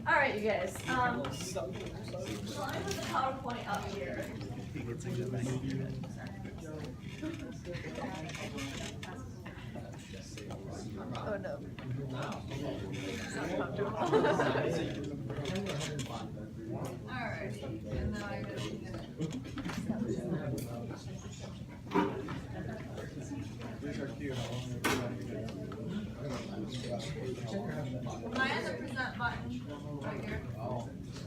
All right, you guys. So I'm with the PowerPoint up here. Oh no. It's not comfortable. All right. And now I gotta do that. Am I at the present button right here?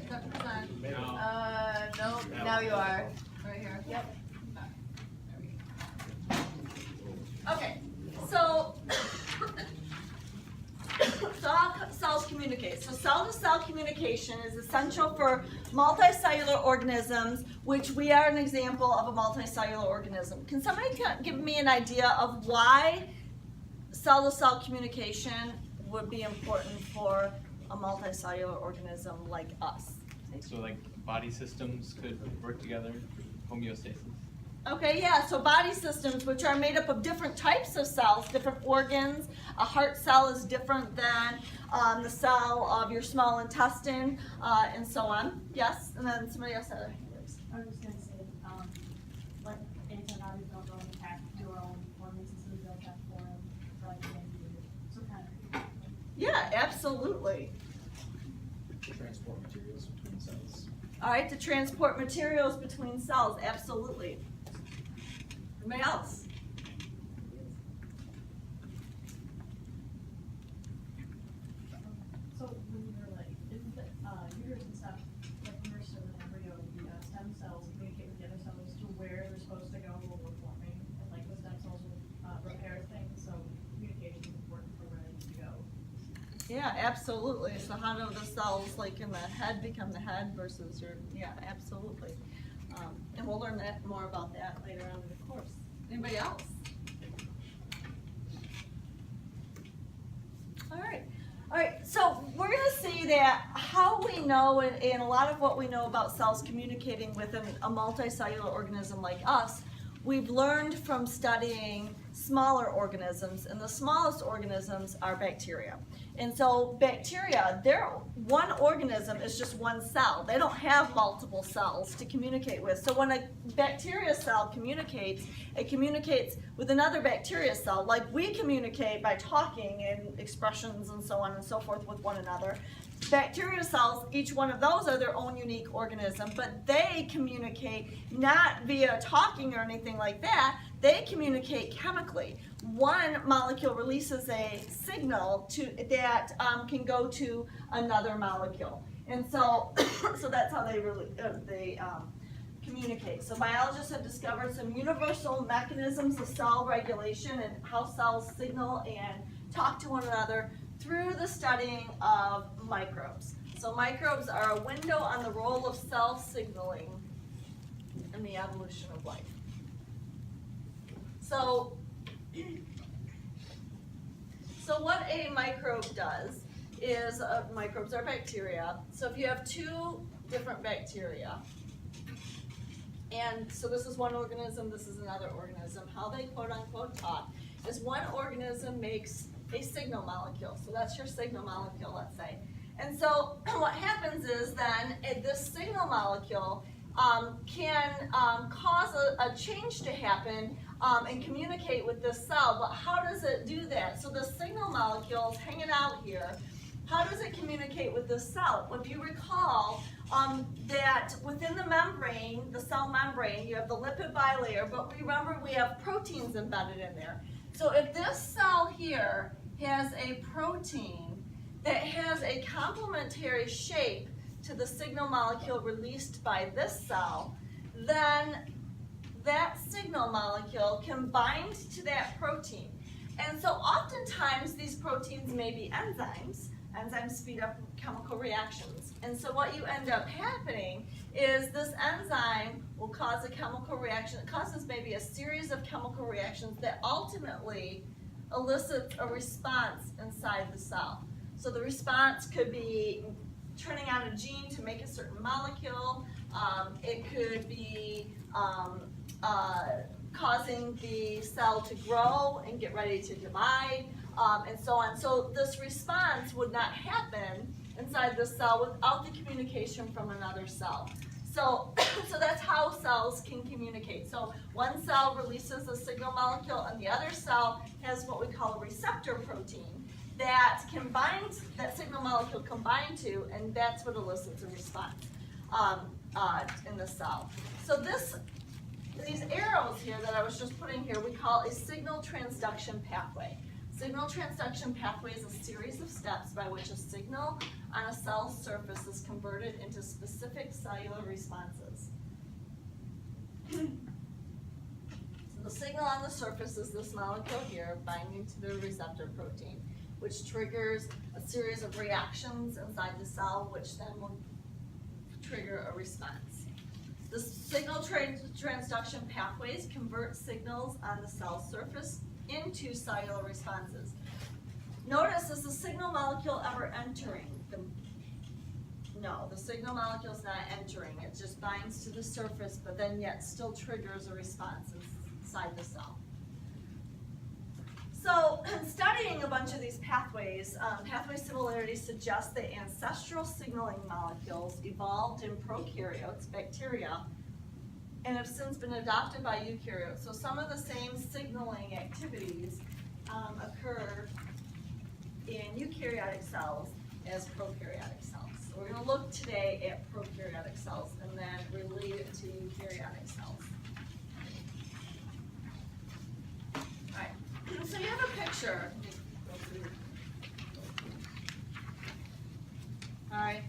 Is that present? Nope. Now you are. Right here. Yep. Okay. So how cells communicate. So cell-to-cell communication is essential for multicellular organisms, which we are an example of a multicellular organism. Can somebody give me an idea of why cell-to-cell communication would be important for a multicellular organism like us? So like body systems could work together, homeostasis. Okay, yeah, so body systems, which are made up of different types of cells, different organs. A heart cell is different than the cell of your small intestine, and so on. Yes, and then somebody else had a hand raised. I was just going to say, like antibodies don't go and attack your own organ systems, they'll attack foreign, like so kind of. Yeah, absolutely. Transport materials between cells. All right, to transport materials between cells, absolutely. Anybody else? So when you're like, isn't the uterus and stuff, like when you're still an embryo, the stem cells communicate with the other cells to where they're supposed to go when we're forming, and like the stem cells will repair things, so communication is important for where they need to go. Yeah, absolutely. So how do the cells like in the head become the head versus your, yeah, absolutely. And we'll learn that more about that later on in the course. Anybody else? All right. All right, so we're going to see that how we know, and a lot of what we know about cells communicating with a multicellular organism like us, we've learned from studying smaller organisms, and the smallest organisms are bacteria. And so bacteria, one organism is just one cell. They don't have multiple cells to communicate with. So when a bacteria cell communicates, it communicates with another bacteria cell, like we communicate by talking and expressions and so on and so forth with one another. Bacteria cells, each one of those are their own unique organism, but they communicate not via talking or anything like that. They communicate chemically. One molecule releases a signal that can go to another molecule, and so that's how they communicate. So biologists have discovered some universal mechanisms of cell regulation and how cells signal and talk to one another through the studying of microbes. So microbes are a window on the role of cell signaling in the evolution of life. So what a microbe does is, microbes are bacteria. So if you have two different bacteria, and so this is one organism, this is another organism, how they quote unquote talk is one organism makes a signal molecule. So that's your signal molecule, let's say. And so what happens is then this signal molecule can cause a change to happen and communicate with this cell. But how does it do that? So the signal molecule is hanging out here. How does it communicate with this cell? Well, if you recall that within the membrane, the cell membrane, you have the lipid bilayer, but remember we have proteins embedded in there. So if this cell here has a protein that has a complementary shape to the signal molecule released by this cell, then that signal molecule can bind to that protein. And so oftentimes these proteins may be enzymes. Enzymes speed up chemical reactions. And so what you end up happening is this enzyme will cause a chemical reaction. It causes maybe a series of chemical reactions that ultimately elicits a response inside the cell. So the response could be turning on a gene to make a certain molecule. It could be causing the cell to grow and get ready to divide, and so on. So this response would not happen inside the cell without the communication from another cell. So, so that's how cells can communicate. So one cell releases a signal molecule and the other cell has what we call a receptor protein that can bind, that signal molecule can bind to, and that's what elicits a response in the cell. So these arrows here that I was just putting here, we call a signal transduction pathway. Signal transduction pathway is a series of steps by which a signal on a cell surface is converted into specific cellular responses. So the signal on the surface is this molecule here binding to the receptor protein, which triggers a series of reactions inside the cell, which then will trigger a response. The signal transduction pathways convert signals on the cell surface into cellular responses. Notice, is the signal molecule ever entering? No, the signal molecule is not entering. It just binds to the surface, but then yet still triggers a response inside the cell. So, studying a bunch of these pathways, pathway similarities suggest that ancestral signaling molecules evolved in prokaryotes, bacteria, and have since been adopted by eukaryotes. So some of the same signaling activities occur in eukaryotic cells as prokaryotic cells. So we're going to look today at prokaryotic cells and then relate it to eukaryotic cells. Alright, so you have a picture. Alright.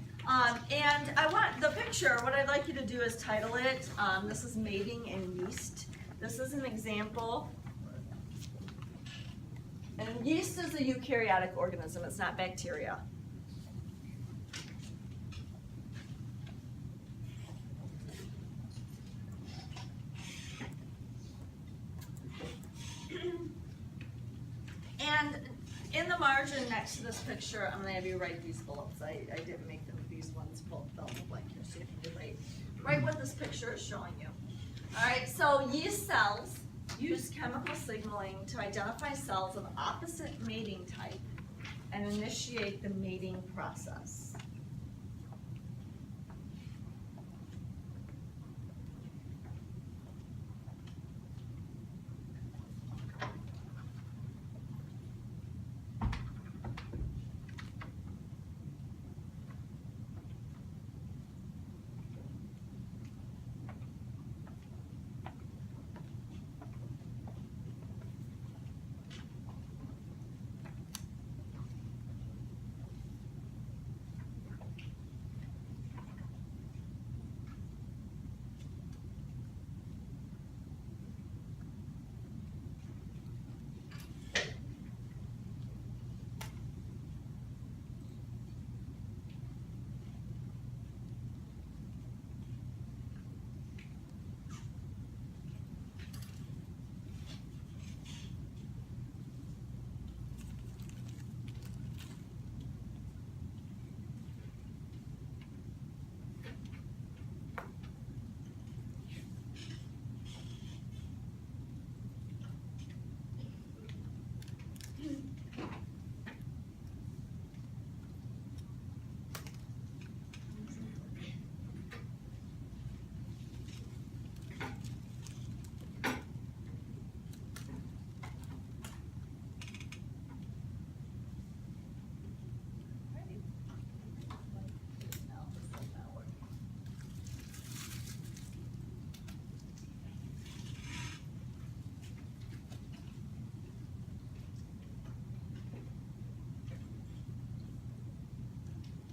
And I want the picture, what I'd like you to do is title it, this is mating in yeast. This is an example. And yeast is a eukaryotic organism, it's not bacteria. And in the margin next to this picture, I'm going to have you write these bullets. I didn't make them, these ones fell in the blank here, so you can write what this picture is showing you. Alright, so yeast cells use chemical signaling to identify cells of opposite mating type and initiate the mating process.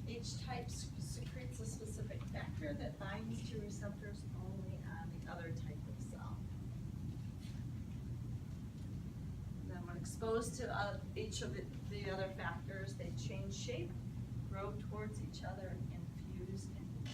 Each type secretes a specific factor that binds to receptors only on the other type of cell. Then when exposed to each of the other factors, they change shape, grow towards each other, and fuse and mate.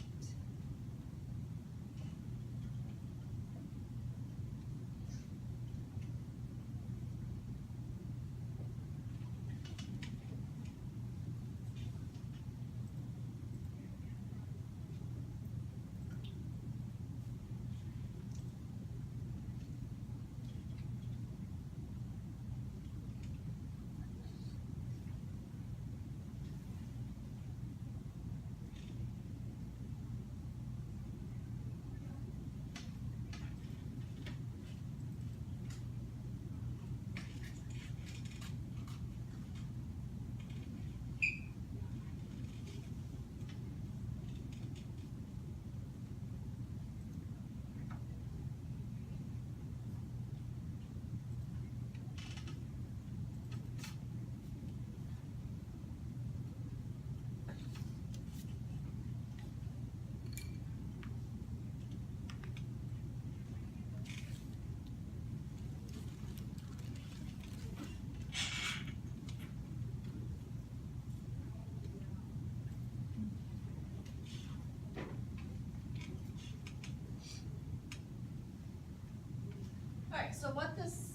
what this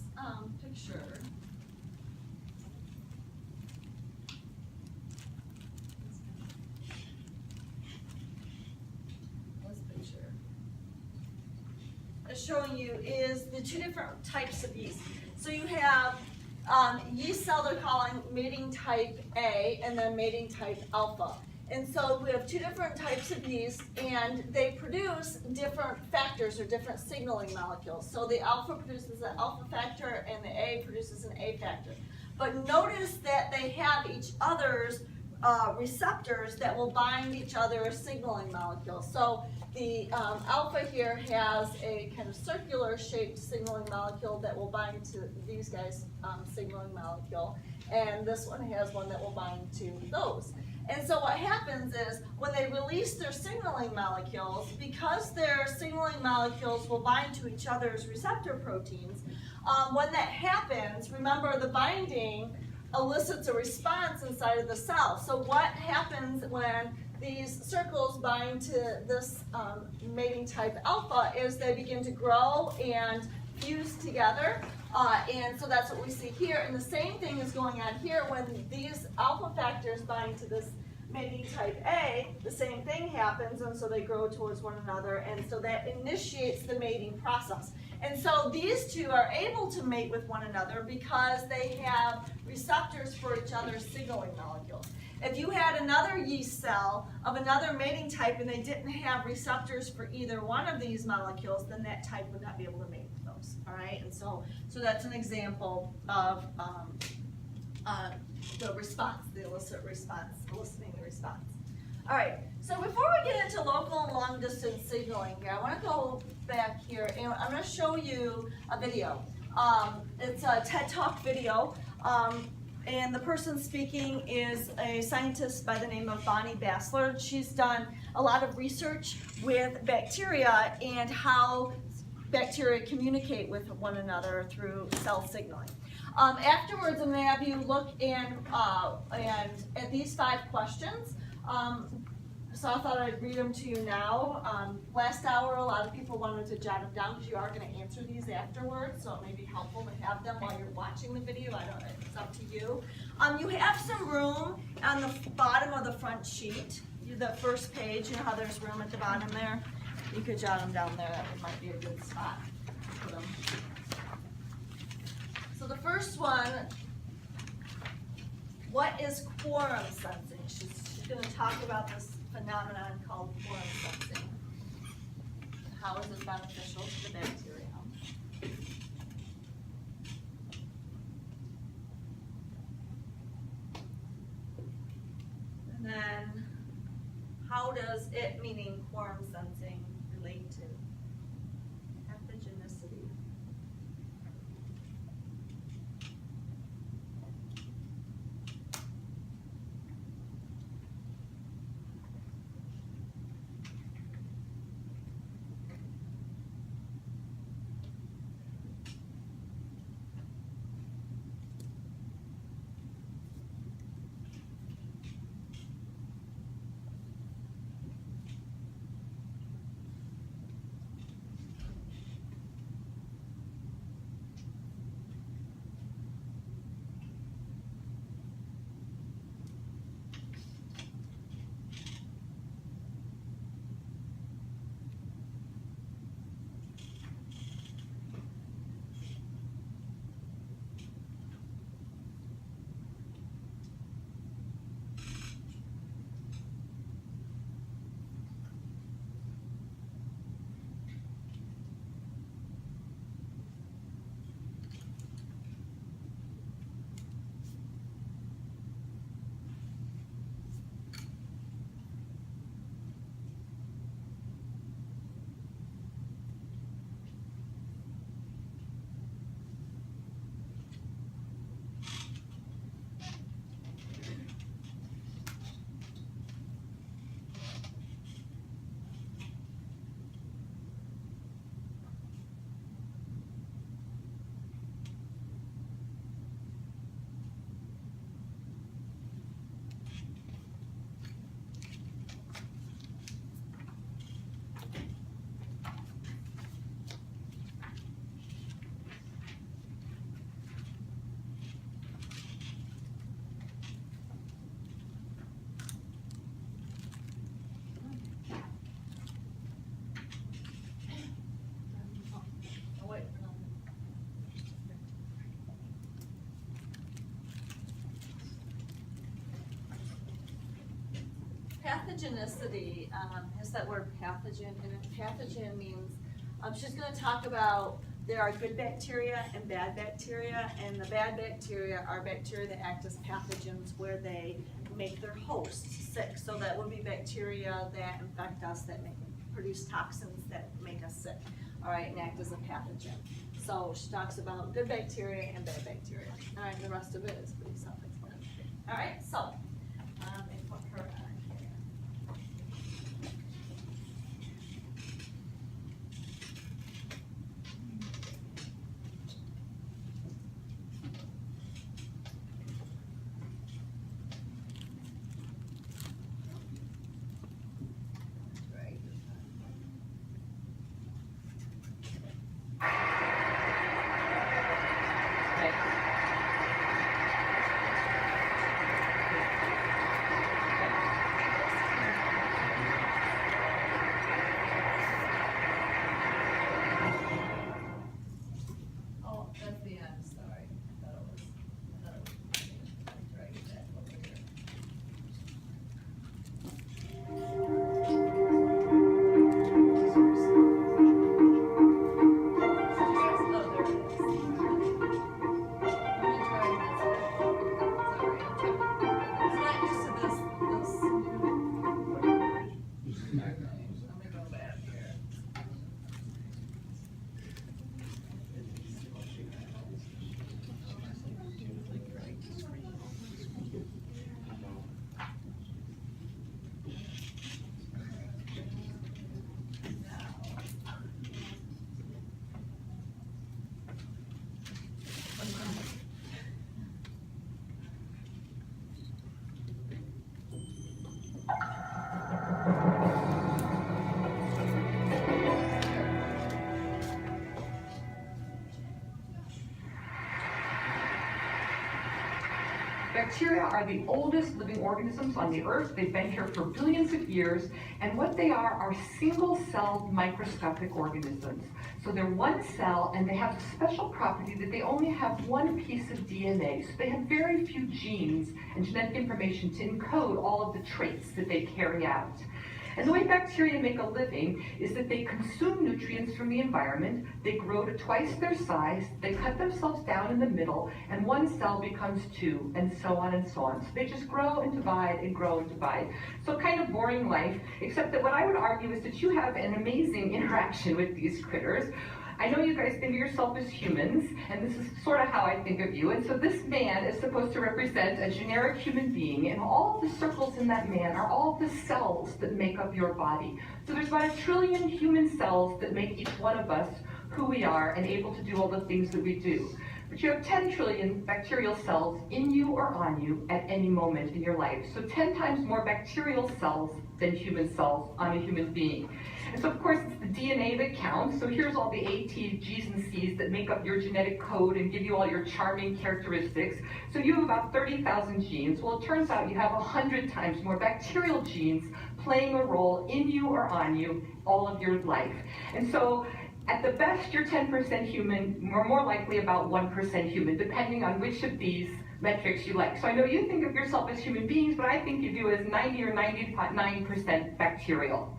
picture is showing you is the two different types of yeast. So you have yeast cell they're calling mating type A and then mating type alpha. And so we have two different types of yeast, and they produce different factors or different signaling molecules. So the alpha produces an alpha factor and the A produces an A factor. But notice that they have each other's receptors that will bind each other's signaling molecules. So the alpha here has a kind of circular shaped signaling molecule that will bind to these guys' signaling molecule, and this one has one that will bind to those. And so what happens is when they release their signaling molecules, because their signaling molecules will bind to each other's receptor proteins, when that happens, remember the binding elicits a response inside of the cell. So what happens when these circles bind to this mating type alpha is they begin to grow and fuse together. And so that's what we see here. And the same thing is going on here when these alpha factors bind to this mating type A, the same thing happens, and so they grow towards one another, and so that initiates the mating process. And so these two are able to mate with one another because they have receptors for each other's signaling molecules. If you had another yeast cell of another mating type and they didn't have receptors for either one of these molecules, then that type would not be able to mate with those. All right, and so that's an example of the response, the illicit response, eliciting the response. All right, so before we get into local and long distance signaling here, I want to go back here and I'm going to show you a video. It's a TED Talk video. And the person speaking is a scientist by the name of Bonnie Bassler. She's done a lot of research with bacteria and how bacteria communicate with one another through cell signaling. Afterwards, I'm going to have you look and at these 5 questions. So I thought I'd read them to you now. Last hour, a lot of people wanted to jot them down because you are going to answer these afterwards, so it may be helpful to have them while you're watching the video. I don't know, it's up to you. You have some room on the bottom of the front sheet, the first page. You know how there's room at the bottom there? You could jot them down there. That might be a good spot to put them. So the first one, what is quorum sensing? She's going to talk about this phenomenon called quorum sensing. How is it beneficial to the bacteria? And then, how does it, meaning quorum sensing, relate to pathogenicity? pathogenicity is that word pathogen, and pathogen means, she's gonna talk about there are good bacteria and bad bacteria, and the bad bacteria are bacteria that act as pathogens where they make their hosts sick. So that would be bacteria that infect us, that produce toxins that make us sick, all right, and act as a pathogen. So she talks about good bacteria and bad bacteria. All right, the rest of it is pretty self-explanatory. All right, so, and put her on here. Oh, that's the end, sorry. I thought it was right there, over here. Oh, there it is. Let me try this. Sorry. It's not used to this new. Let me go back here. Bacteria are the oldest living organisms on the earth. They've been here for billions of years, and what they are single-celled microscopic organisms. So they're one cell, and they have the special property that they only have one piece of DNA. So they have very few genes and genetic information to encode all of the traits that they carry out. And the way bacteria make a living is that they consume nutrients from the environment, they grow to twice their size, they cut themselves down in the middle, and one cell becomes two, and so on and so on. So they just grow and divide and grow and divide. So kind of boring life, except that what I would argue is that you have an amazing interaction with these critters. I know you guys think of yourself as humans, and this is sort of how I think of you. And so this man is supposed to represent a generic human being, and all of the circles in that man are all of the cells that make up your body. So there's about 1 trillion human cells that make each one of us who we are and able to do all the things that we do. But you have 10 trillion bacterial cells in you or on you at any moment in your life. So 10 times more bacterial cells than human cells on a human being. And so of course it's the DNA that counts. So here's all the A, T, G's, and C's that make up your genetic code and give you all your charming characteristics. So you have about 30,000 genes. Well, it turns out you have 100 times more bacterial genes playing a role in you or on you all of your life. And so at the best, you're 10% human, or more likely about 1% human, depending on which of these metrics you like. So I know you think of yourself as human beings, but I think of you as 90 or 99% bacterial.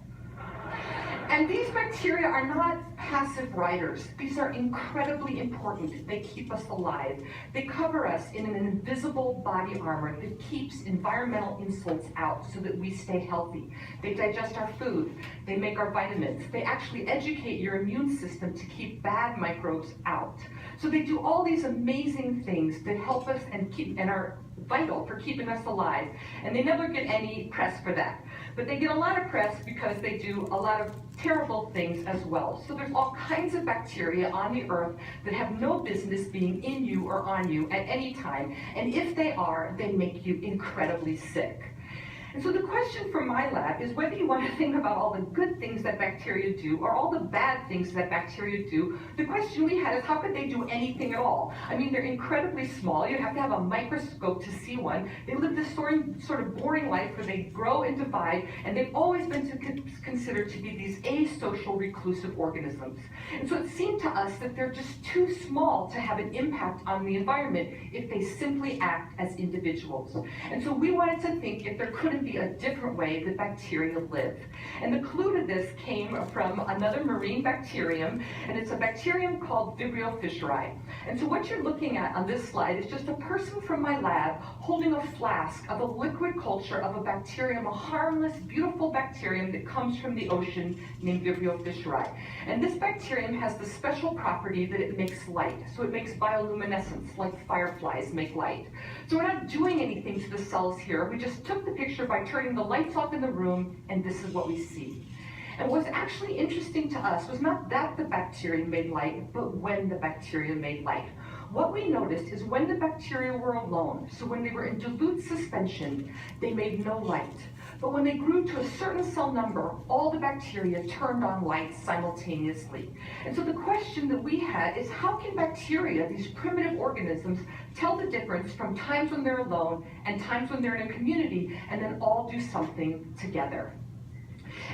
And these bacteria are not passive riders. These are incredibly important. They keep us alive. They cover us in an invisible body armor that keeps environmental insults out so that we stay healthy. They digest our food. They make our vitamins. They actually educate your immune system to keep bad microbes out. So they do all these amazing things that help us and are vital for keeping us alive. And they never get any press for that. But they get a lot of press because they do a lot of terrible things as well. So there's all kinds of bacteria on the earth that have no business being in you or on you at any time. And if they are, they make you incredibly sick. And so the question for my lab is whether you want to think about all the good things that bacteria do or all the bad things that bacteria do. The question we had is how could they do anything at all? I mean, they're incredibly small. You have to have a microscope to see one. They live this sort of boring life where they grow and divide, and they've always been considered to be these asocial reclusive organisms. And so it seemed to us that they're just too small to have an impact on the environment if they simply act as individuals. And so we wanted to think if there couldn't to be a different way that bacteria live. And the clue to this came from another marine bacterium, and it's a bacterium called Vibrio fischeri. And so what you're looking at on this slide is just a person from my lab holding a flask of a liquid culture of a bacterium, a harmless, beautiful bacterium that comes from the ocean named Vibrio fischeri. And this bacterium has the special property that it makes light. So it makes bioluminescence, like fireflies make light. So we're not doing anything to the cells here. We just took the picture by turning the lights off in the room, and this is what we see. And what's actually interesting to us was not that the bacteria made light, but when the bacteria made light. What we noticed is when the bacteria were alone, so when they were in dilute suspension, they made no light. But when they grew to a certain cell number, all the bacteria turned on light simultaneously. And so the question that we had is, how can bacteria, these primitive organisms, tell the difference from times when they're alone and times when they're in a community, and then all do something together?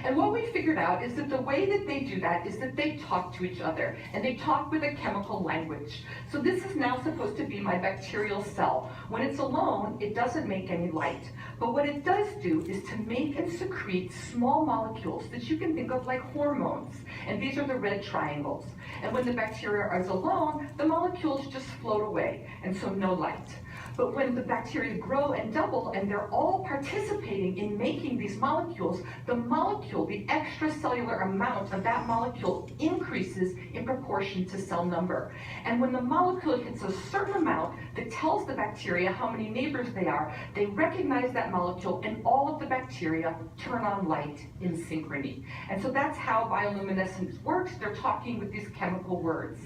And what we figured out is that the way that they do that is that they talk to each other, and they talk with a chemical language. So this is now supposed to be my bacterial cell. When it's alone, it doesn't make any light. But what it does do is to make and secrete small molecules that you can think of like hormones. And these are the red triangles. And when the bacteria is alone, the molecules just float away, and so no light. But when the bacteria grow and double and they're all participating in making these molecules, the molecule, the extracellular amount of that molecule increases in proportion to cell number. And when the molecule hits a certain amount that tells the bacteria how many neighbors they are, they recognize that molecule and all of the bacteria turn on light in synchrony. And so that's how bioluminescence works. They're talking with these chemical words.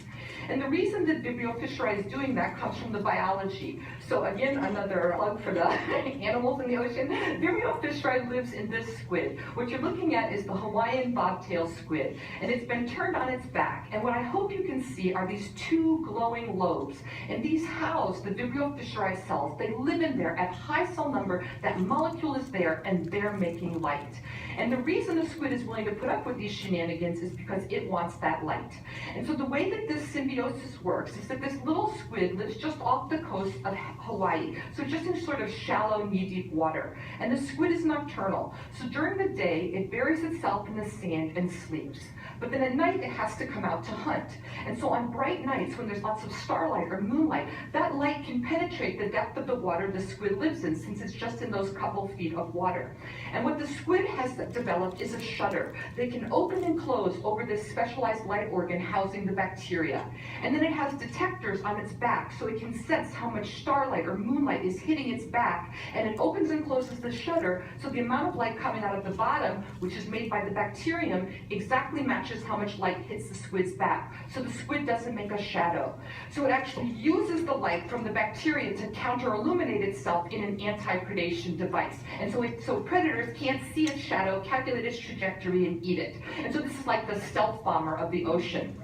And the reason that Vibrio fischeri is doing that comes from the biology. So again, another plug for the animals in the ocean. Vibrio fischeri lives in this squid. What you're looking at is the Hawaiian bobtail squid, and it's been turned on its back. And what I hope you can see are these two glowing lobes, and these house the Vibrio fischeri cells. They live in there at high cell number. That molecule is there, and they're making light. And the reason the squid is willing to put up with these shenanigans is because it wants that light. And so the way that this symbiosis works is that this little squid lives just off the coast of Hawaii, so just in sort of shallow, knee-deep water. And the squid is nocturnal, so during the day it buries itself in the sand and sleeps. But then at night it has to come out to hunt. And so on bright nights when there's lots of starlight or moonlight, that light can penetrate the depth of the water the squid lives in, since it's just in those couple feet of water. And what the squid has developed is a shutter. They can open and close over this specialized light organ housing the bacteria. And then it has detectors on its back, so it can sense how much starlight or moonlight is hitting its back, and it opens and closes the shutter, so the amount of light coming out of the bottom, which is made by the bacterium, exactly matches how much light hits the squid's back. So the squid doesn't make a shadow. So it actually uses the light from the bacteria to counter-illuminate itself in an anti-predation device. And so predators can't see its shadow, calculate its trajectory, and eat it. And so this is like the stealth bomber of the ocean.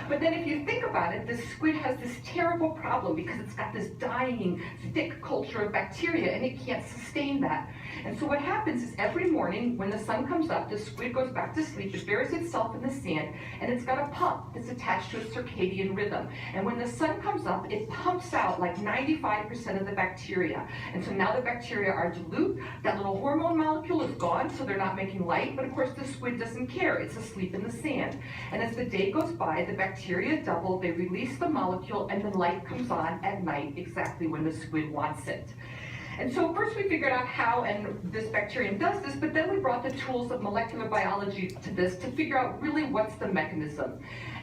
But then if you think about it, this squid has this terrible problem because it's got this dying, thick culture of bacteria, and it can't sustain that. And so what happens is every morning when the sun comes up, the squid goes back to sleep, it buries itself in the sand, and it's got a pump that's attached to its circadian rhythm. And when the sun comes up, it pumps out like 95% of the bacteria. And so now the bacteria are dilute, that little hormone molecule is gone, so they're not making light, but of course the squid doesn't care, it's asleep in the sand. And as the day goes by, the bacteria double, they release the molecule, and the light comes on at night exactly when the squid wants it. And so first we figured out how and this bacterium does this, but then we brought the tools of molecular biology to this to figure out really what's the mechanism.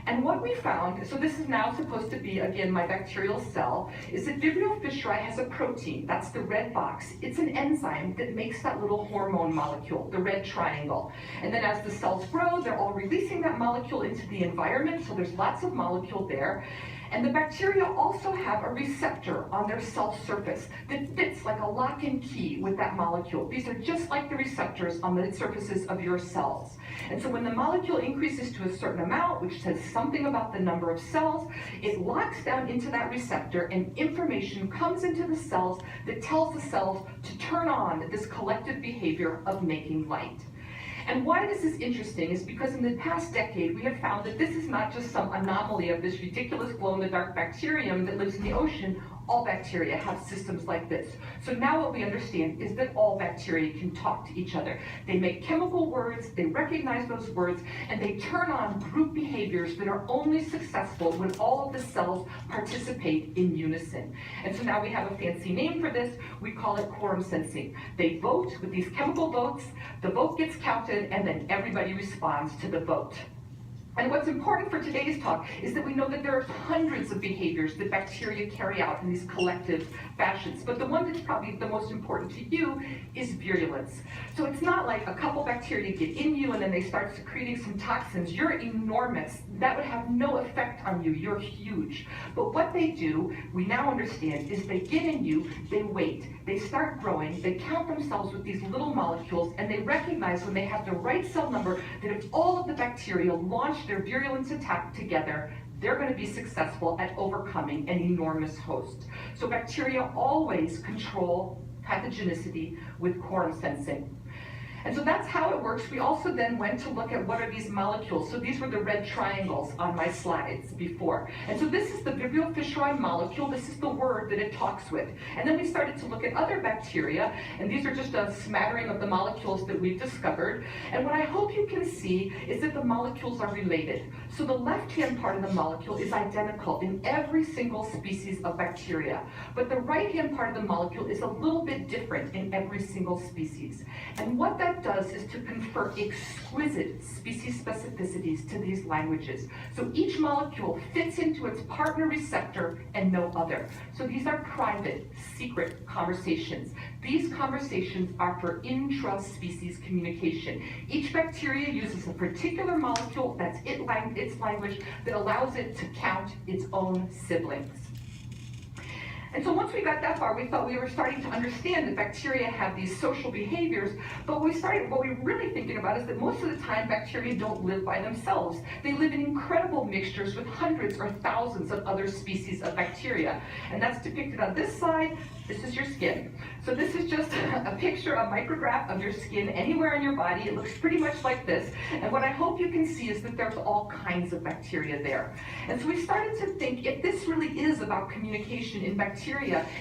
And what we found, so this is now supposed to be, again, my bacterial cell, is that Vibrio fischeri has a protein, that's the red box. It's an enzyme that makes that little hormone molecule, the red triangle. And then as the cells grow, they're all releasing that molecule into the environment, so there's lots of molecule there. And the bacteria also have a receptor on their cell surface that fits like a lock and key with that molecule. These are just like the receptors on the surfaces of your cells. And so when the molecule increases to a certain amount, which says something about the number of cells, it locks down into that receptor, and information comes into the cells that tells the cells to turn on this collective behavior of making light. And why this is interesting is because in the past decade, we have found that this is not just some anomaly of this ridiculous glow-in-the-dark bacterium that lives in the ocean. All bacteria have systems like this. So now what we understand is that all bacteria can talk to each other. They make chemical words, they recognize those words, and they turn on group behaviors that are only successful when all of the cells participate in unison. And so now we have a fancy name for this. We call it quorum sensing. They vote with these chemical votes, the vote gets counted, and then everybody responds to the vote. And what's important for today's talk is that we know that there are hundreds of behaviors that bacteria carry out in these collective fashions. But the one that's probably the most important to you is virulence. So it's not like a couple bacteria get in you and then they start secreting some toxins. You're enormous. That would have no effect on you. You're huge. But what they do, we now understand, is they get in you, they wait, they start growing, they count themselves with these little molecules, and they recognize when they have the right cell number that if all of the bacteria launch their virulence attack together, they're going to be successful at overcoming an enormous host. So bacteria always control pathogenicity with quorum sensing. And so that's how it works. We also then went to look at what are these molecules. So these were the red triangles on my slides before. And so this is the Vibrio fischeri molecule. This is the word that it talks with. And then we started to look at other bacteria, and these are just a smattering of the molecules that we've discovered. And what I hope you can see is that the molecules are related. So the left-hand part of the molecule is identical in every single species of bacteria. But the right-hand part of the molecule is a little bit different in every single species. And what that does is to confer exquisite species specificities to these languages. So each molecule fits into its partner receptor and no other. So these are private, secret conversations. These conversations are for intraspecies communication. Each bacteria uses a particular molecule, that's its language, that allows it to count its own siblings. And so once we got that far, we thought we were starting to understand that bacteria have these social behaviors, but what we're really thinking about is that most of the time bacteria don't live by themselves. They live in incredible mixtures with hundreds or thousands of other species of bacteria. And that's depicted on this slide. This is your skin. So this is just a picture, a micrograph of your skin anywhere in your body. It looks pretty much like this. And what I hope you can see is that there's all kinds of bacteria there. And so we started to think, if this really is about communication in bacteria,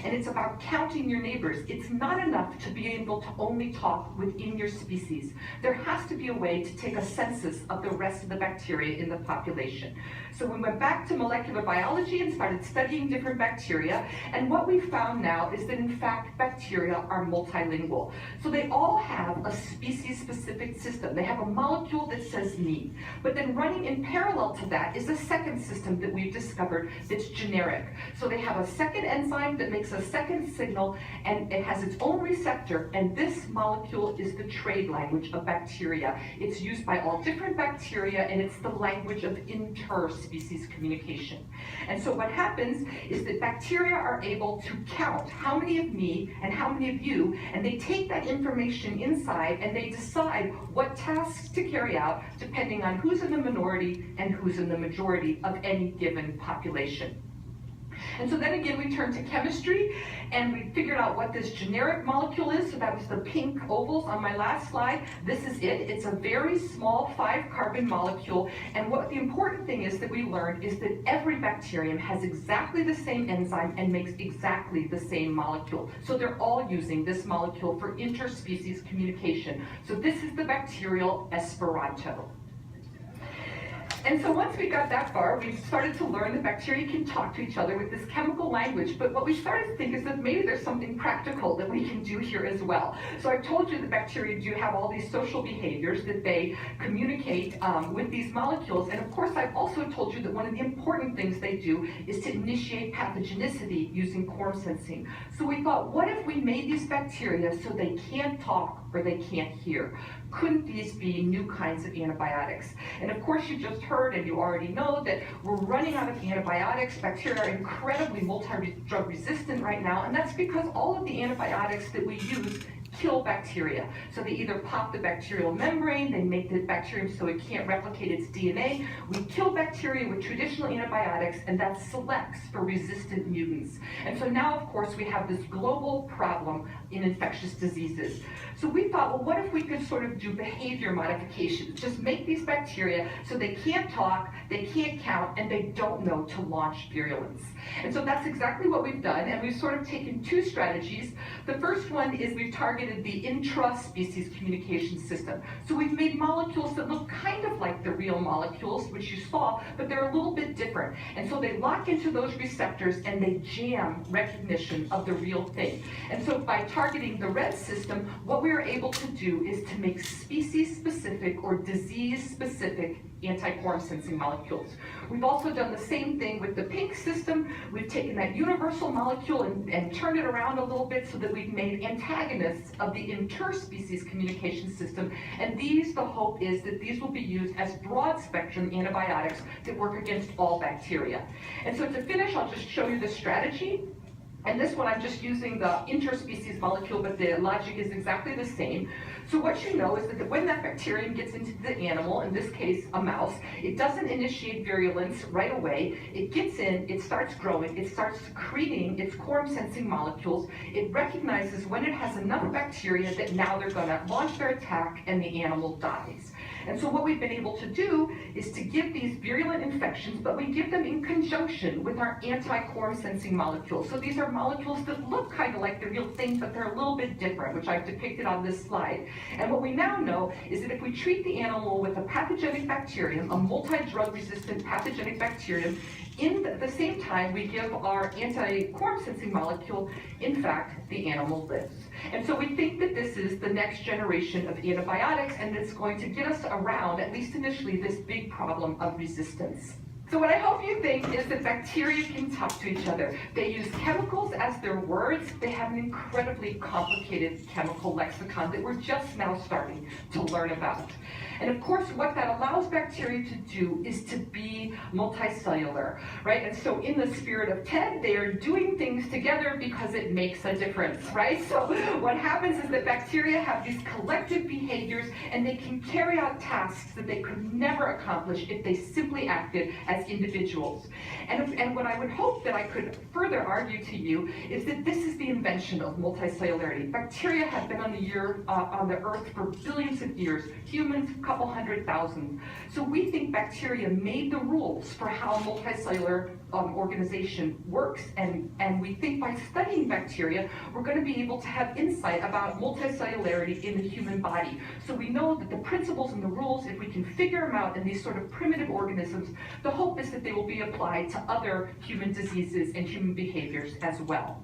and it's about counting your neighbors, it's not enough to be able to only talk within your species. There has to be a way to take a census of the rest of the bacteria in the population. So we went back to molecular biology and started studying different bacteria, and what we found now is that in fact bacteria are multilingual. So they all have a species-specific system. They have a molecule that says me, but then running in parallel to that is a second system that we've discovered that's generic. So they have a second enzyme that makes a second signal, and it has its own receptor, and this molecule is the trade language of bacteria. It's used by all different bacteria, and it's the language of interspecies communication. And so what happens is that bacteria are able to count how many of me and how many of you, and they take that information inside and they decide what tasks to carry out depending on who's in the minority and who's in the majority of any given population. And so then again, we turned to chemistry, and we figured out what this generic molecule is. So that was the pink ovals on my last slide. This is it. It's a very small 5-carbon molecule. And what the important thing is that we learned is that every bacterium has exactly the same enzyme and makes exactly the same molecule. So they're all using this molecule for interspecies communication. So this is the bacterial Esperanto. And so once we got that far, we started to learn that bacteria can talk to each other with this chemical language. But what we started to think is that maybe there's something practical that we can do here as well. So I've told you that bacteria do have all these social behaviors that they communicate with these molecules. And of course, I've also told you that one of the important things they do is to initiate pathogenicity using quorum sensing. So we thought, what if we made these bacteria so they can't talk or they can't hear? Couldn't these be new kinds of antibiotics? And of course, you just heard and you already know that we're running out of antibiotics. Bacteria are incredibly multi-drug resistant right now, and that's because all of the antibiotics that we use kill bacteria. So they either pop the bacterial membrane, they make the bacterium so it can't replicate its DNA. We kill bacteria with traditional antibiotics, and that selects for resistant mutants. And so now, of course, we have this global problem in infectious diseases. So we thought, well, what if we could sort of do behavior modifications, just make these bacteria so they can't talk, they can't count, and they don't know to launch virulence. And so that's exactly what we've done, and we've sort of taken two strategies. The first one is we've targeted the intraspecies communication system. So we've made molecules that look kind of like the real molecules, which you saw, but they're a little bit different. And so they lock into those receptors and they jam recognition of the real thing. And so by targeting the red system, what we are able to do is to make species-specific or disease-specific anti-quorum sensing molecules. We've also done the same thing with the pink system. We've taken that universal molecule and turned it around a little bit so that we've made antagonists of the interspecies communication system. And these, the hope is that these will be used as broad spectrum antibiotics that work against all bacteria. And so to finish, I'll just show you the strategy. And this one, I'm just using the interspecies molecule, but the logic is exactly the same. So what you know is that when that bacterium gets into the animal, in this case a mouse, it doesn't initiate virulence right away. It gets in, it starts growing, it starts secreting its quorum sensing molecules. It recognizes when it has enough bacteria that now they're going to launch their attack and the animal dies. And so what we've been able to do is to give these virulent infections, but we give them in conjunction with our anti-quorum sensing molecules. So these are molecules that look kind of like the real thing, but they're a little bit different, which I've depicted on this slide. And what we now know is that if we treat the animal with a pathogenic bacterium, a multi-drug resistant pathogenic bacterium, in the same time we give our anti-quorum sensing molecule, in fact, the animal lives. And so we think that this is the next generation of antibiotics, and it's going to get us around, at least initially, this big problem of resistance. So what I hope you think is that bacteria can talk to each other. They use chemicals as their words. They have an incredibly complicated chemical lexicon that we're just now starting to learn about. And of course, what that allows bacteria to do is to be multicellular, right? And so in the spirit of TED, they are doing things together because it makes a difference, right? So what happens is that bacteria have these collective behaviors, and they can carry out tasks that they could never accomplish if they simply acted as individuals. And what I would hope that I could further argue to you is that this is the invention of multicellularity. Bacteria have been on the earth for billions of years. Humans, a couple 100,000. So we think bacteria made the rules for how multicellular organization works, and we think by studying bacteria, we're going to be able to have insight about multicellularity in the human body. So we know that the principles and the rules, if we can figure them out in these sort of primitive organisms, the hope is that they will be applied to other human diseases and human behaviors as well.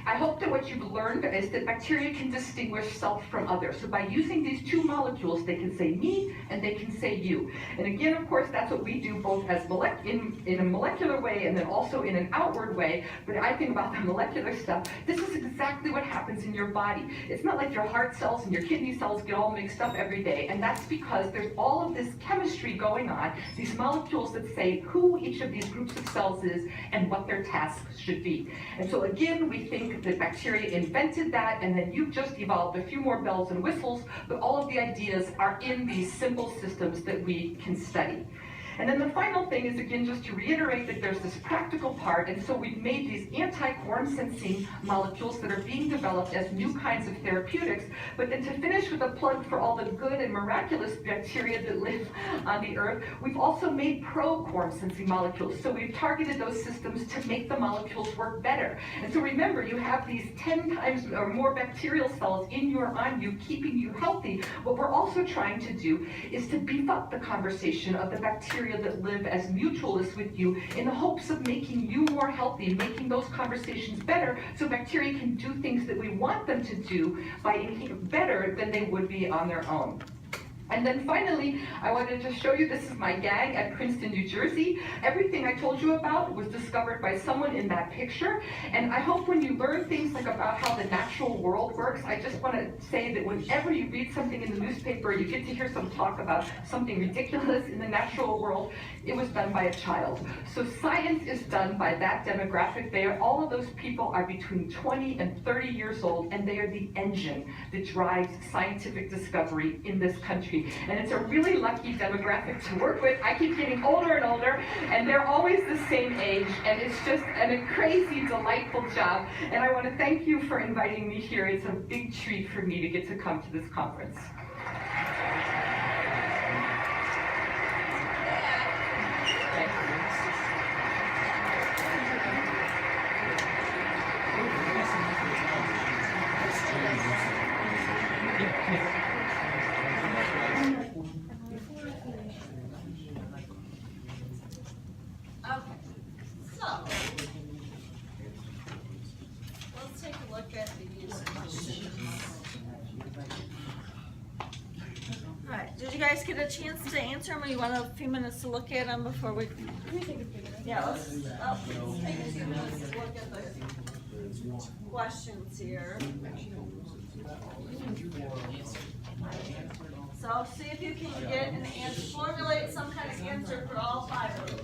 I hope that what you've learned is that bacteria can distinguish self from others. So by using these two molecules, they can say me and they can say you. And again, of course, that's what we do both as in a molecular way and then also in an outward way. But I think about the molecular stuff. This is exactly what happens in your body. It's not like your heart cells and your kidney cells get all mixed up every day. And that's because there's all of this chemistry going on, these molecules that say who each of these groups of cells is and what their tasks should be. And so again, we think that bacteria invented that, and then you've just evolved a few more bells and whistles, but all of the ideas are in these simple systems that we can study. And then the final thing is, again, just to reiterate that there's this practical part, and so we've made these anti-quorum sensing molecules that are being developed as new kinds of therapeutics, but then to finish with a plug for all the good and miraculous bacteria that live on the earth, we've also made pro-quorum sensing molecules. So we've targeted those systems to make the molecules work better. And so remember, you have these 10 times or more bacterial cells on you, keeping you healthy. What we're also trying to do is to beef up the conversation of the bacteria that live as mutualists with you in the hopes of making you more healthy, making those conversations better so bacteria can do things that we want them to do better than they would be on their own. And then finally, I wanted to show you, this is my gang at Princeton, New Jersey. Everything I told you about was discovered by someone in that picture. And I hope when you learn things like about how the natural world works, I just want to say that whenever you read something in the newspaper, you get to hear some talk about something ridiculous in the natural world, it was done by a child. So science is done by that demographic there. All of those people are between 20 and 30 years old, and they are the engine that drives scientific discovery in this country tree. And it's a really lucky demographic to work with. I keep getting older and older, and they're always the same age, and it's just a crazy, delightful job. And I want to thank you for inviting me here. It's a big treat for me to get to come to this conference. Okay, so let's take a look at these questions. All right, did you guys get a chance to answer them, or you want a few minutes to look at them before we? Yeah, let's take a few minutes to look at the questions here. So see if you can get an answer, formulate some kind of answer for all 5 of them.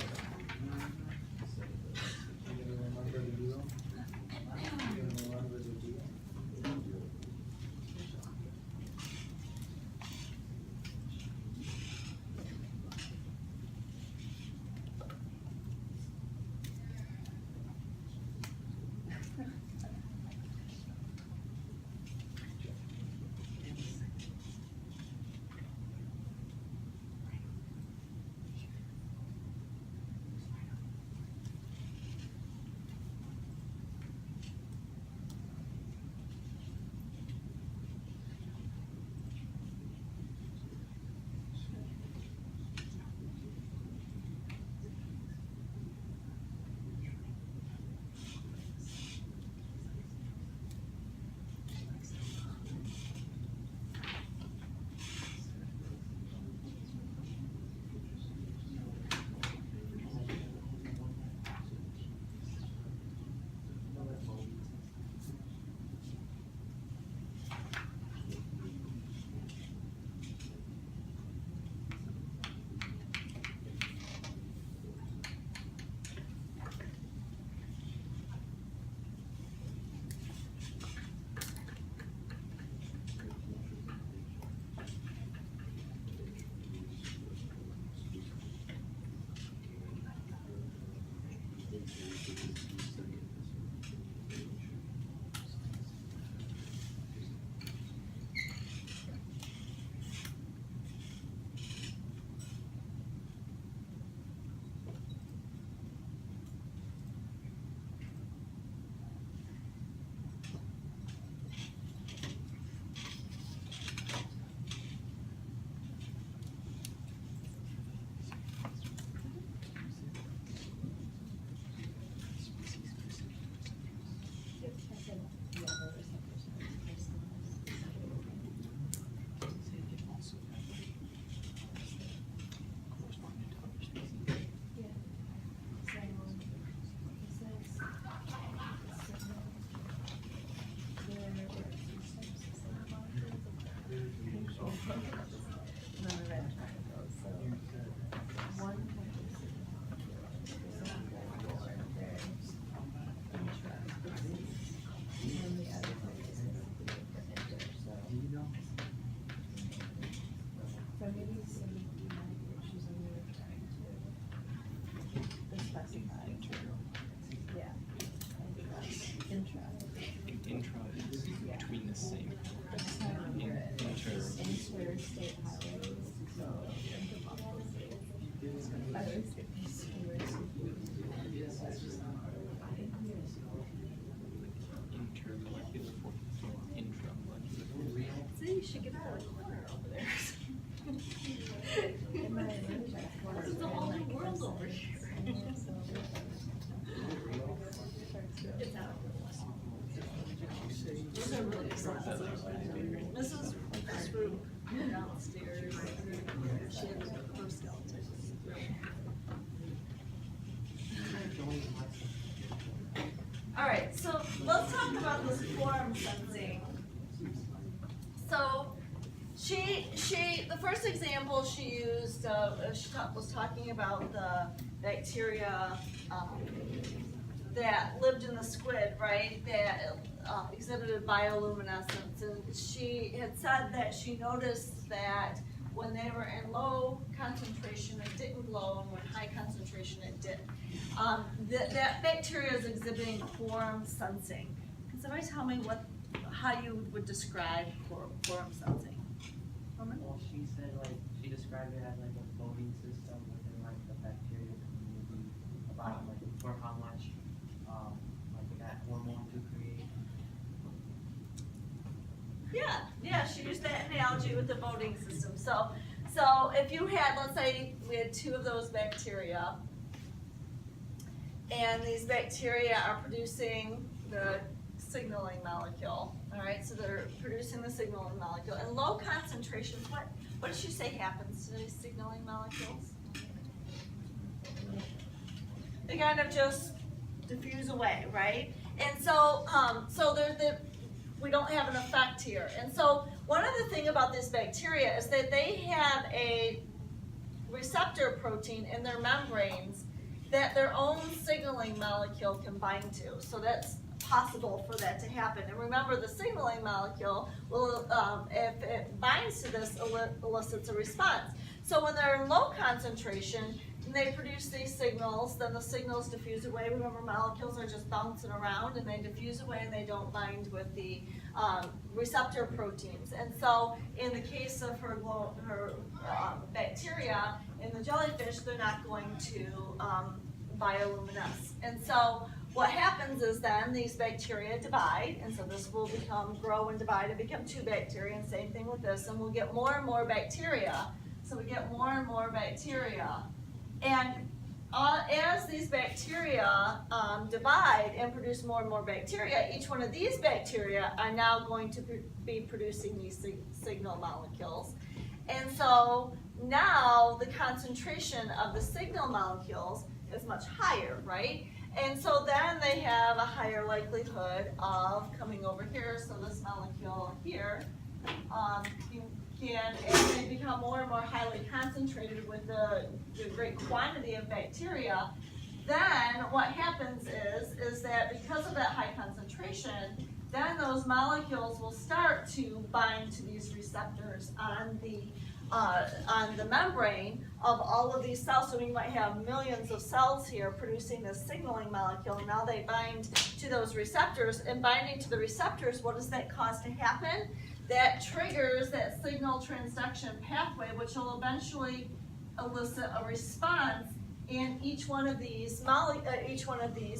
Intra is between the same. Interstate highways, so. Intermolecular intramolecular. See, you should get out of the corner over there. This is a whole new world over here. It's out. Those are really expensive. Mrs. Swoop downstairs. She had her skeleton. All right, so let's talk about this quorum sensing. So the first example she used, was talking about the bacteria that lived in the squid, right? That exhibited bioluminescence, and she had said that she noticed that when they were in low concentration, it didn't glow, and when high concentration, it did. That bacteria is exhibiting quorum sensing. Can somebody tell me how you would describe quorum sensing? Well, she said, like, she described it as like a voting system within like the bacteria community about like for how much like that hormone to create. Yeah, she used that analogy with the voting system. So if you had, let's say we had 2 of those bacteria, and these bacteria are producing the signaling molecule, all right, so they're producing the signaling molecule. In low concentrations, what does she say happens to these signaling molecules? They kind of just diffuse away, right? And so, we don't have an effect here. And so one other thing about this bacteria is that they have a receptor protein in their membranes that their own signaling molecule can bind to. So that's possible for that to happen. And remember, the signaling molecule will, if it binds to this, elicits a response. So when they're in low concentration, and they produce these signals, then the signals diffuse away. Remember, molecules are just bouncing around, and they diffuse away, and they don't bind with the receptor proteins. And so in the case of her bacteria in the jellyfish, they're not going to bioluminesce. And so what happens is then these bacteria divide, and so this will grow and divide and become 2 bacteria, and same thing with this, and we'll get more and more bacteria. So we get more and more bacteria. And as these bacteria divide and produce more and more bacteria, each one of these bacteria are now going to be producing these signal molecules. And so now the concentration of the signal molecules is much higher, right? And so then they have a higher likelihood of coming over here. So this molecule here, as they become more and more highly concentrated with the great quantity of bacteria, then what happens is that because of that high concentration, then those molecules will start to bind to these receptors on the membrane of all of these cells. So we might have millions of cells here producing this signaling molecule, and now they bind to those receptors, and binding to the receptors, what does that cause to happen? That triggers that signal transduction pathway, which will eventually elicit a response in each one of these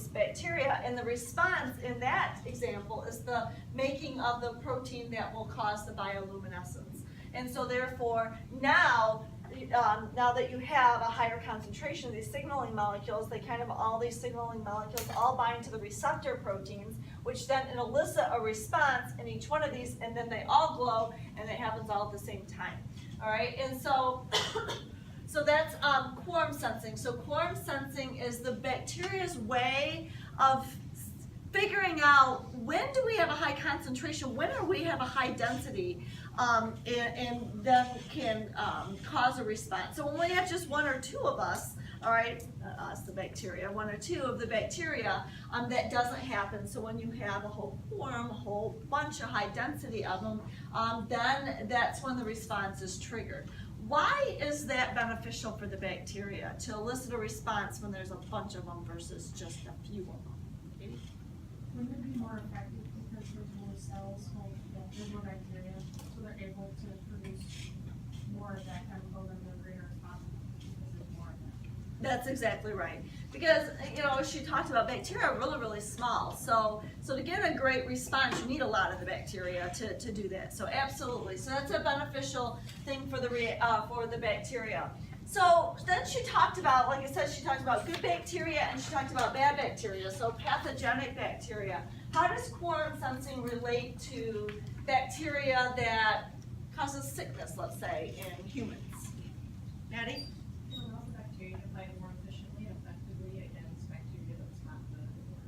bacteria. And the response in that example is the making of the protein that will cause the bioluminescence. And so therefore, now that you have a higher concentration of these signaling molecules, all these signaling molecules all bind to the receptor proteins, which then elicit a response in each one of these, and then they all glow, and it happens all at the same time. All right, and so that's quorum sensing. So quorum sensing is the bacteria's way of figuring out when do we have a high concentration, when do we have a high density, and then can cause a response. So when we have just 1 or 2 of us, all right, us, the bacteria, 1 or 2 of the bacteria, that doesn't happen. So when you have a whole quorum, a whole bunch of high density of them, then that's when the response is triggered. Why is that beneficial for the bacteria, to elicit a response when there's a bunch of them versus just a few of them? Katie? Wouldn't it be more effective because there's more cells, there's more bacteria, so they're able to produce more of that chemical than the greater response because there's more of it? That's exactly right. Because, she talked about bacteria are really, really small. So to get a great response, you need a lot of the bacteria to do that. So absolutely. So that's a beneficial thing for the bacteria. So then she talked about, like I said, she talked about good bacteria and she talked about bad bacteria. So pathogenic bacteria. How does quorum sensing relate to bacteria that causes sickness, let's say, in humans? Maddie? Will allow the bacteria to fight more efficiently and effectively against bacteria that's not good at work.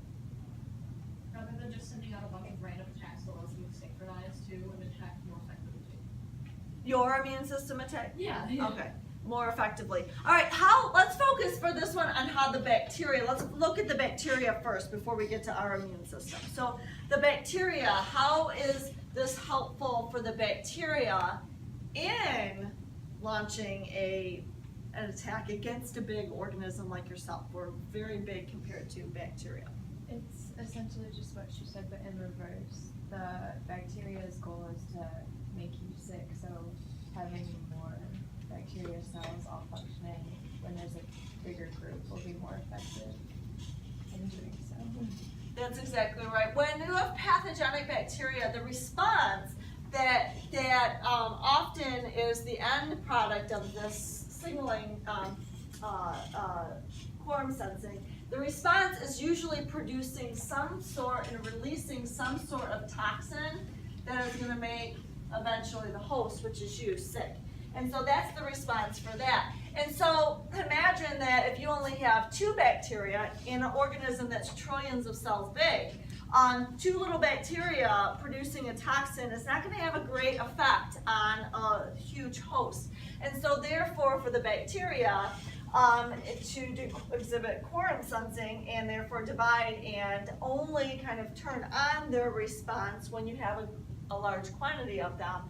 Rather than just sending out a bunch of random attacks, it allows you to synchronize too and attack more effectively. Your immune system attack? Yeah. Okay. More effectively. All right, let's focus for this one on how the bacteria, let's look at the bacteria first before we get to our immune system. So the bacteria, how is this helpful for the bacteria in launching an attack against a big organism like yourself. We're very big compared to bacteria. It's essentially just what she said, but in reverse. The bacteria's goal is to make you sick, so having more bacteria cells all functioning when there's a bigger group will be more effective in doing so. That's exactly right. When you have pathogenic bacteria, the response that often is the end product of this signaling quorum sensing, the response is usually producing some sort and releasing some sort of toxin that is going to make eventually the host, which is you, sick. And so that's the response for that. And so imagine that if you only have 2 bacteria in an organism that's trillions of cells big, 2 little bacteria producing a toxin is not going to have a great effect on a huge host. And so therefore for the bacteria, to exhibit quorum sensing and therefore divide and only kind of turn on their response when you have a large quantity of them,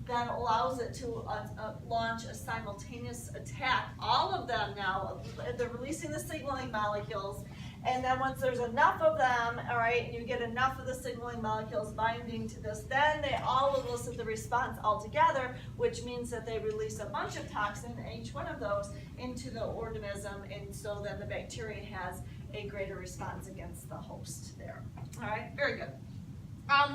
then allows it to launch a simultaneous attack. All of them now, they're releasing the signaling molecules, and then once there's enough of them, all right, and you get enough of the signaling molecules binding to this, then they all elicit the response all together, which means that they release a bunch of toxin, each one of those, into the organism, and so then the bacteria has a greater response against the host there. All right, very good.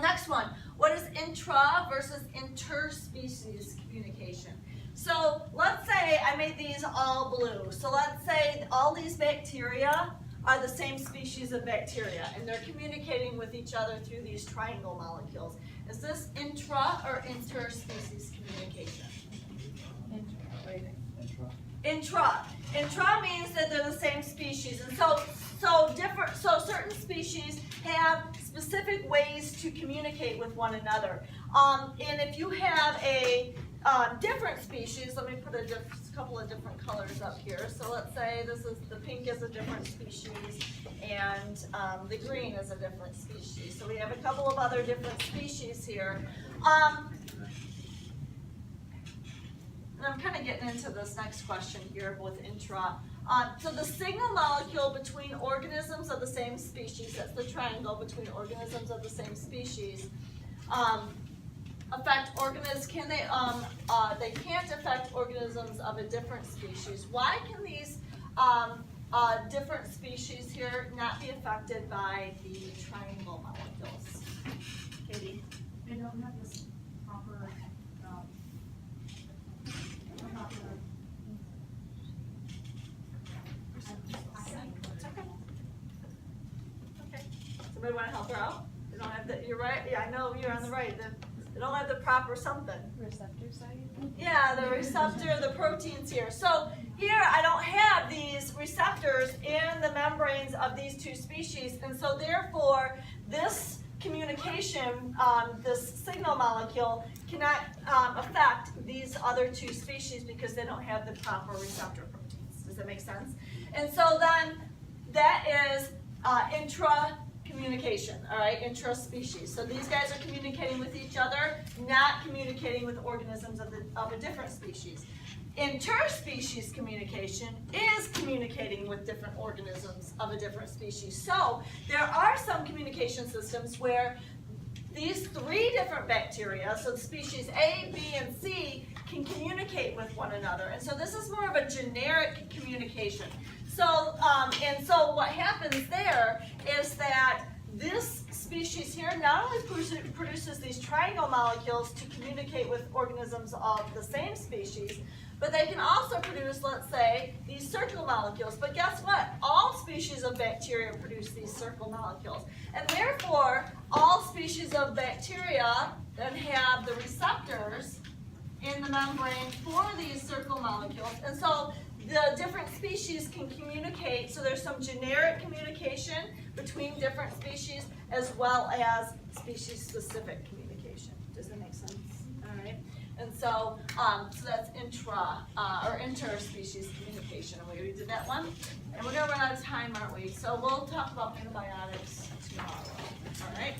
Next one, what is intra versus interspecies communication? So let's say I made these all blue. So let's say all these bacteria are the same species of bacteria, and they're communicating with each other through these triangle molecules. Is this intra or interspecies communication? Intra. Intra means that they're the same species, and so certain species have specific ways to communicate with one another. And if you have a different species, let me put a couple of different colors up here. So let's say the pink is a different species, and the green is a different species. So we have a couple of other different species here. And I'm kind of getting into this next question here with intra. So the signal molecule between organisms of the same species, that's the triangle between organisms of the same species, affect organisms, they can't affect organisms of a different species. Why can these different species here not be affected by the triangle molecules? Katie? They don't have this proper, Okay. Somebody want to help her out? They don't have the, you're right. Yeah, I know you're on the right. They don't have the proper something. Receptor site? Yeah, the receptor, the proteins here. So here I don't have these receptors in the membranes of these 2 species, and so therefore this communication, this signal molecule cannot affect these other 2 species because they don't have the proper receptor proteins. Does that make sense? And so then that is intra communication, all right, intraspecies. So these guys are communicating with each other, not communicating with organisms of a different species. Interspecies communication is communicating with different organisms of a different species. So there are some communication systems where these 3 different bacteria, so the species A, B, and C, can communicate with one another. And so this is more of a generic communication. So, and so what happens there is that this species here not only produces these triangle molecules to communicate with organisms of the same species, but they can also produce, let's say, these circle molecules. But guess what? All species of bacteria produce these circle molecules. And therefore, all species of bacteria then have the receptors in the membrane for these circle molecules. And so the different species can communicate, so there's some generic communication between different species as well as species-specific communication. Does that make sense? All right. And so, so that's intra or interspecies communication. And we already did that one. And we're gonna run out of time, aren't we? So we'll talk about antibiotics tomorrow. All right.